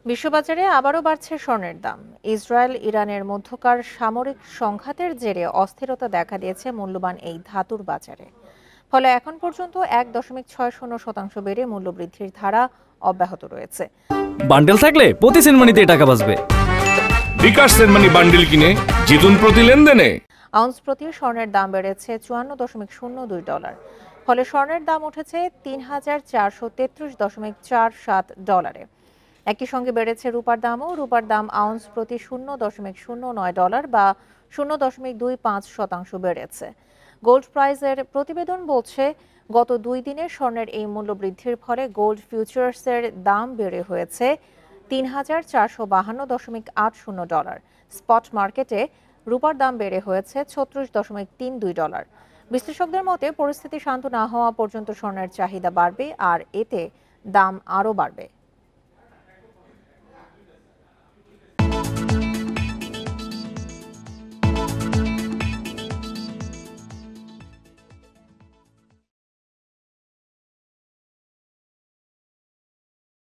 বিশ্ববাজারে আবারও বাড়ছে স্বর্ণের দাম। ইসরায়েল ইরানের মধ্যকার সামরিক সংঘাতের জেরে অস্থিরতা দেখা দিয়েছে মূল্যবান এই ধাতুর বাজারে। ফলে এখন পর্যন্ত 1.60% বেড়ে মূল্যবৃদ্ধির ধারা অব্যাহত রয়েছে। বান্ডেল থাকলে প্রতি সেনমানিতে টাকা বাঁচবে। বিকাশ সেনমানি বান্ডেল কিনে জিতুন প্রতি লেনদেনে। আউন্স প্রতি স্বর্ণের দাম বেড়েছে $54.02। ফলে স্বর্ণের দাম উঠেছে $3,433.47। একই সঙ্গে বেড়েছে রূপার দামও। রূপার দাম আউন্স প্রতি $0.09 বা 0.25% বেড়েছে। গোল্ড প্রাইজের প্রতিবেদন বলছে, গত 2 দিনে স্বর্ণের এই মূল্য বৃদ্ধির ফলে গোল্ড ফিউচার্সের দাম বেড়ে হয়েছে $3,452.80। স্পট মার্কেটে রূপার দাম বেড়ে হয়েছে $36.32। বিশ্লেষকদের মতে, পরিস্থিতি শান্ত না হওয়া পর্যন্ত স্বর্ণের চাহিদা বাড়বে আর এতে দাম আরও বাড়বে।